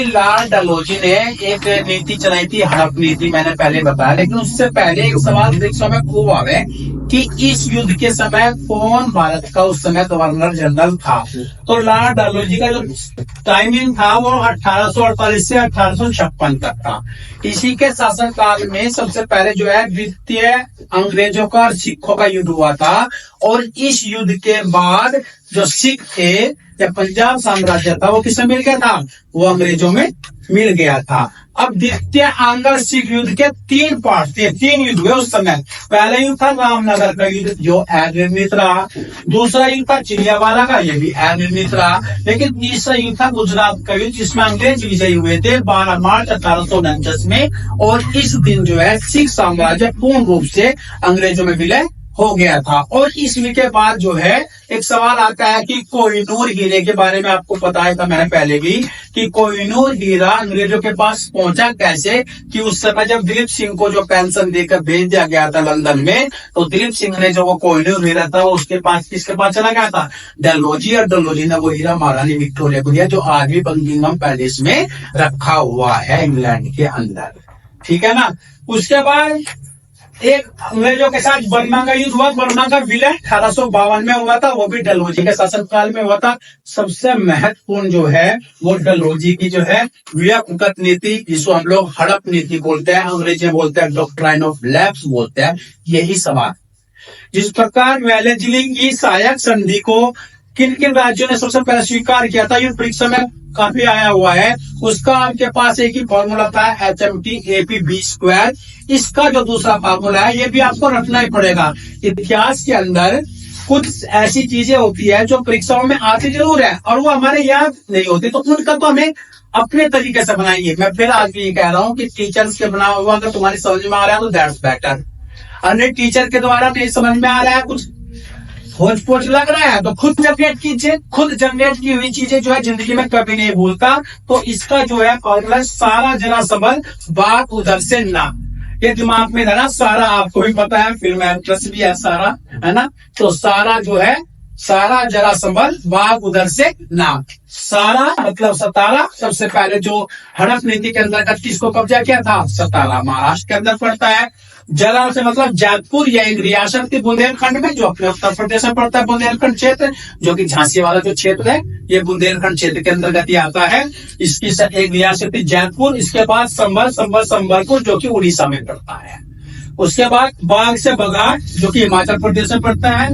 Lord Dalhousie ने एक नीति चलाई थी, हड़प नीति, मैंने पहले बताया। लेकिन उससे पहले एक सवाल एक समय खूब आवे कि इस युद्ध के समय कौन भारत का उस समय गवर्नर जनरल था। तो लॉर्ड डलहौजी का जो टाइमिंग था वो 1848 से 1856 तक था। इसी के शासनकाल में सबसे पहले जो है द्वितीय अंग्रेजों का और सिखों का युद्ध हुआ था। और इस युद्ध के बाद जो सिख थे या पंजाब साम्राज्य था वो किसमें मिल गया था, वो अंग्रेजों में मिल गया था। अब द्वितीय आंग्ल सिख युद्ध के 3 पार्ट थे, 3 युद्ध हुए उस समय। पहला युद्ध था रामनगर का युद्ध जो अनिर्णित रहा, दूसरा युद्ध था चिड़ियावाला का, ये भी अनिर्णित रहा। लेकिन तीसरा युद्ध था गुजरात का युद्ध जिसमें अंग्रेज विजयी हुए थे 12 मार्च 1849 में। और इस दिन जो है सिख साम्राज्य पूर्ण रूप से अंग्रेजों में विलय हो गया था। और इसमें के बाद जो है एक सवाल आता है कि कोहिनूर हीरे के बारे में आपको पता है था मैंने पहले भी कि कोहिनूर हीरा अंग्रेजों के पास पहुंचा कैसे, कि उस समय जब दिलीप सिंह को जो पेंशन देकर भेज दिया गया था लंदन में, तो दिलीप सिंह ने जो वो कोहिनूर हीरा था उसके पास किसके पास चला गया था, डलहौजी। और डलहौजी ने वो हीरा महारानी विक्टोरिया को दिया जो आज भी बकिंगम पैलेस में रखा हुआ है इंग्लैंड के अंदर, ठीक है ना। उसके बाद एक अंग्रेजों के साथ बर्मा का युद्ध हुआ, बर्मा का विलय 1852 में हुआ था, वो भी डलहौजी के शासनकाल में हुआ था। सबसे महत्वपूर्ण जो है वो डलहौजी की जो है व्यक्तिगत नीति, जिसको हम लोग हड़प नीति बोलते हैं, अंग्रेजी में बोलते हैं डॉक्ट्राइन ऑफ लैप्स बोलते हैं। यही सवाल जिस प्रकार वेलेस्ली की सहायक संधि को किन किन राज्यों ने सबसे पहले स्वीकार किया था, ये परीक्षा में काफी आया हुआ है। उसका आपके पास एक ही फॉर्मूला था HMT/AP/B²। इसका जो दूसरा फॉर्मूला है ये भी आपको रखना ही पड़ेगा। इतिहास के अंदर कुछ ऐसी चीजें होती है जो परीक्षाओं में आती जरूर है और वो हमारे याद नहीं होती, तो उनका तो हमें अपने तरीके से बनाइए। मैं फिर आज भी ये कह रहा हूँ कि टीचर्स के बना हुआ अगर तुम्हारी समझ में आ रहा है तो दैट्स बेटर। अन्य टीचर के द्वारा नहीं समझ में आ रहा है, कुछ खोज पोच लग रहा है, तो खुद जनरेट कीजिए। खुद जनरेट की हुई चीजें जो है जिंदगी में कभी नहीं भूलता। तो इसका जो है फॉर्मूला सारा जरा सबल बात उधर से ना, ये दिमाग में रहना। सारा आपको भी पता है, फिल्म एक्ट्रेस भी है सारा, है ना। तो सारा जो है सारा जरा संभल बाग उधर से ना। सारा मतलब सतारा। सबसे पहले जो हड़प नीति के अंतर्गत किसको कब्जा किया था, सतारा महाराष्ट्र के अंदर पड़ता है। जला से मतलब जयपुर या एक रियासत थी बुंदेलखंड में जो अपने उत्तर प्रदेश में पड़ता है, बुंदेलखंड क्षेत्र जो कि झांसी वाला जो क्षेत्र है ये बुंदेलखंड क्षेत्र के अंतर्गत ही आता है। इसकी एक रियासत थी जयपुर। इसके बाद संबलपुर जो कि उड़ीसा में पड़ता है। उसके बाद बाघ से बघाट जो कि हिमाचल प्रदेश में पड़ता है।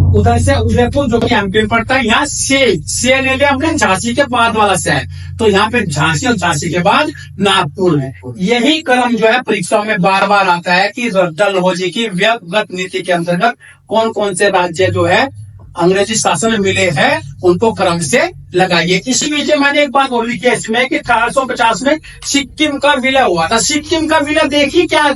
उधर से उदयपुर जो कि एमपी में पड़ता है। यहाँ से ले लिया हमने झांसी के बाद वाला शहर, तो यहाँ पे झांसी और झांसी के बाद नागपुर है। यही क्रम जो है परीक्षाओं में बार बार आता है कि डलहौजी की व्यक्तिगत नीति के अंतर्गत कौन कौन से राज्य जो है अंग्रेजी शासन में मिले हैं उनको क्रम से लगाइए। इसी बीच मैंने एक बात और लिखी है इसमें कि 1850 में सिक्किम का विलय हुआ था। सिक्किम का विलय देखिए क्या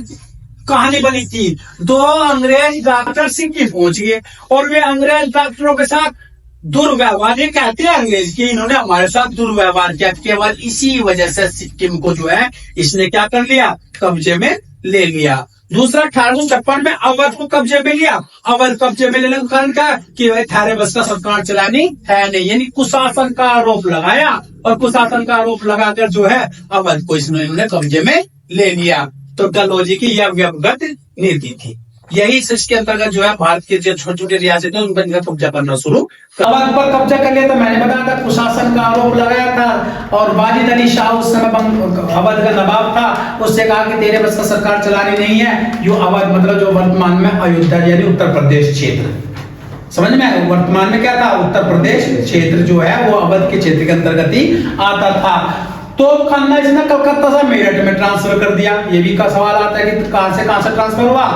कहानी बनी थी। 2 अंग्रेज डॉक्टर सिक्किम पहुंच गए और वे अंग्रेज डॉक्टरों के साथ दुर्व्यवहार, ये कहते हैं अंग्रेज की इन्होंने हमारे साथ दुर्व्यवहार किया। केवल इसी वजह से सिक्किम को जो है इसने क्या कर लिया, कब्जे में ले लिया। दूसरा 1856 में अवध को कब्जे में लिया। अवध कब्जे में लेने का कारण क्या कि वह थारे बस का सरकार चलानी है नहीं, यानी कुशासन का आरोप लगाया और कुशासन का आरोप लगाकर जो है अवध को इन्होंने कब्जे में ले लिया। तो डलहौजी की यह व्यक्तिगत नीति थी। यही इसके अंतर्गत जो है भारत के जो छोटे छोटे रियासतें उन पर कब्जा करना शुरू अवध पर कब्जा कर लिया। तो मैंने बताया था कुशासन का आरोप लगाया था और वाजिद अली शाह उस समय अवध का नवाब था, उससे कहा कि तेरे बस का सरकार चलानी नहीं है। जो अवध मतलब जो वर्तमान में अयोध्या यानी उत्तर प्रदेश क्षेत्र, समझ में वर्तमान में क्या था, उत्तर प्रदेश क्षेत्र जो है वो अवध के क्षेत्र के अंतर्गत ही आता था। तो खन्ना इसने कलकत्ता से मेरठ में ट्रांसफर कर दिया। ये भी का सवाल आता है कि कहां से ट्रांसफर हुआ,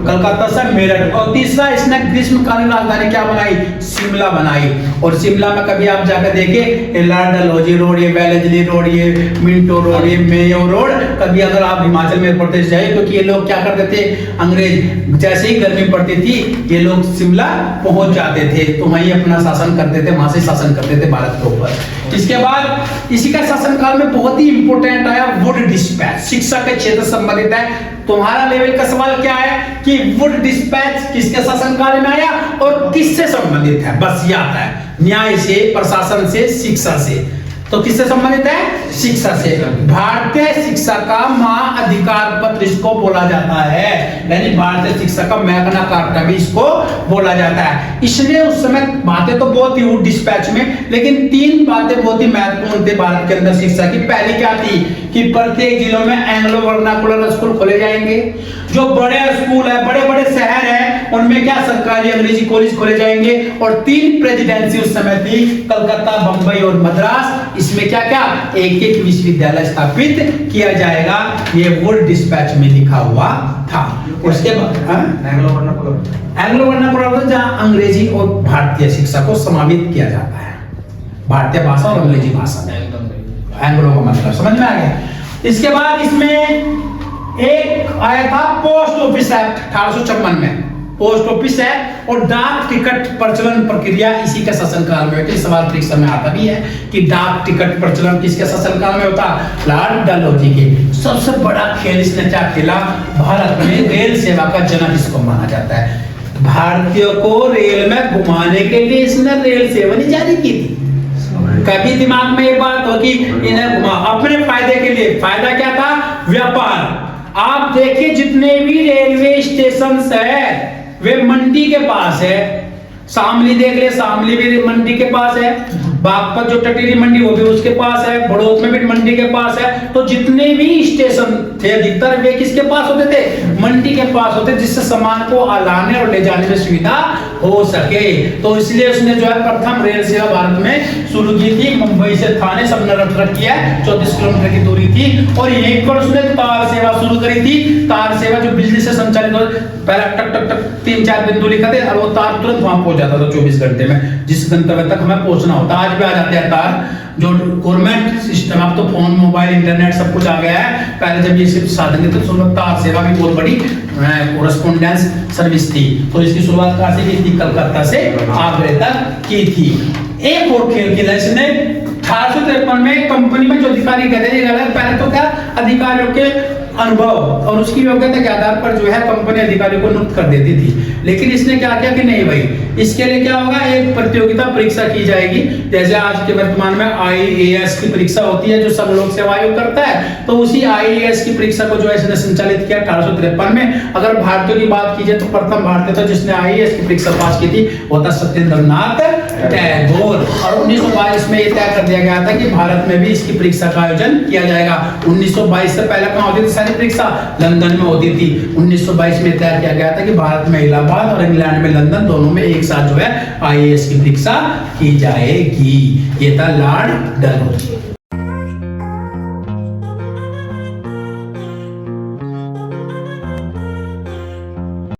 कलकत्ता से मेरठ। और तीसरा इसने ग्रीष्मकालीन राजधानी क्या बनाई, शिमला बनाई। और शिमला में कभी आप जाकर देखे लॉर्ड डलहौजी रोड, ये वेलेस्ली रोड, ये मिंटो रोड, ये मेयो रोड, कभी अगर आप हिमाचल में प्रदेश जाए क्योंकि ये लोग क्या करते थे, अंग्रेज जैसे ही गर्मी पड़ती थी ये लोग शिमला पहुंच जाते थे, तो वहीं अपना शासन करते थे, वहां से शासन करते थे भारत के ऊपर। इसके बाद इसी का शासनकाल में बहुत ही इंपोर्टेंट आया वुड डिस्पैच। शिक्षा के क्षेत्र संबंधित है। तुम्हारा लेवल का सवाल क्या है कि वुड डिस्पैच किसके शासनकाल में आया और किससे संबंधित है, बस ये आता है। न्याय से, प्रशासन से, शिक्षा से। तो किससे संबंधित है? शिक्षा से। भारतीय शिक्षा का महाअधिकार पत्र इसको बोला जाता है, यानी भारतीय शिक्षा का मैग्ना कार्टा भी इसको बोला जाता है। इसने उस समय बातें तो बहुत ही डिस्पैच में, लेकिन 3 बातें बहुत ही महत्वपूर्ण थी भारत के अंदर शिक्षा की। पहली क्या थी कि प्रत्येक जिलों में एंग्लो वर्नाकुलर स्कूल खोले जाएंगे। जो बड़े स्कूल है, बड़े बड़े शहर है, उनमें क्या सरकारी अंग्रेजी कॉलेज खोले जाएंगे। और 3 प्रेसिडेंसी उस समय थी, कलकत्ता, बंबई और मद्रास। इसमें क्या क्या एक एक विश्वविद्यालय स्थापित किया जाएगा, ये वुड डिस्पैच में लिखा हुआ था। उसके बाद एंग्लो वर्नाकुलर जहां अंग्रेजी और भारतीय शिक्षा को समावित किया जाता है, भारतीय भाषा और अंग्रेजी भाषा में। एंग्लो का मतलब समझ में आ गया। इसके बाद इसमें एक आया था पोस्ट ऑफिस एक्ट 1856 में, पोस्ट ऑफिस है और डाक टिकट प्रचलन प्रक्रिया इसी के शासनकाल में होती। सवाल परीक्षा में आता भी है कि डाक टिकट प्रचलन किसके शासनकाल में होता? लॉर्ड डलहौजी के। सबसे बड़ा खेल इसने क्या खेला? भारत में रेल सेवा का जनक इसको माना जाता है। भारतीयों को रेल में घुमाने के लिए इसने रेल सेवा नहीं जारी की थी। कभी दिमाग में ये बात हो कि इन्हें घुमा अपने फायदे के लिए। फायदा क्या था? व्यापार। आप देखिए जितने भी रेलवे स्टेशन है वे मंडी के पास है। शामली देख ले, शामली भी मंडी के पास है। बागपत जो टटीरी मंडी वो भी उसके पास है। बड़ौत में भी मंडी के पास है। तो जितने भी स्टेशन थे अधिकतर वे किसके पास होते थे? मंडी के पास होते, जिससे सामान को लाने और ले जाने में सुविधा हो सके। तो इसलिए उसने जो है प्रथम रेल सेवा भारत में शुरू की थी। मुंबई से थाने सब रखी है, 34 किलोमीटर की दूरी थी। और यहीं पर उसने तार सेवा शुरू करी थी। तार सेवा जो बिजली से संचालित हो, पहले टक टक टक 3-4 बिंदु लिखा थे और वो तार तुरंत वहां पहुंच जाता था 24 घंटे में, जिस गंतव्य तक हमें पहुंचना होता। आज भी आ जाते हैं तार, जो गवर्नमेंट सिस्टम। अब तो फोन, मोबाइल, इंटरनेट सब कुछ आ गया है। पहले जब ये सिर्फ साधन थे तो तार सेवा भी बहुत बड़ी कोरेस्पोंडेंस सर्विस थी। तो इसकी शुरुआत कहां से की थी? कलकत्ता से आगरे तक की थी। एक और खेल खेला इसने 1853 में। कंपनी में जो अधिकारी कहते हैं, पहले तो क्या अधिकारियों के अनुभव और उसकी योग्यता के आधार पर जो है कंपनी अधिकारियों को नियुक्त कर देती थी। लेकिन इसने क्या किया कि नहीं भाई, इसके लिए क्या होगा? एक प्रतियोगिता परीक्षा की जाएगी। जैसे आज के वर्तमान में IAS की परीक्षा होती है जो सब लोग सेवा आयोग करता है, तो उसी IAS की परीक्षा को जो है इसने संचालित किया 1853 में। अगर भारतीयों की बात कीजिए तो प्रथम भारतीय था जिसने IAS की परीक्षा पास की थी, वो था सत्येंद्रनाथ टैगोर। और 1922 में ये तय कर दिया गया था कि भारत में भी इसकी परीक्षा का आयोजन किया जाएगा। 1922 से पहले कहां होती थी सारी परीक्षा? लंदन में होती थी। 1922 में तय किया गया था कि भारत में इलाहाबाद और इंग्लैंड में लंदन, दोनों में एक साथ जो है IAS की परीक्षा की जाएगी। ये था लॉर्ड डलहौजी।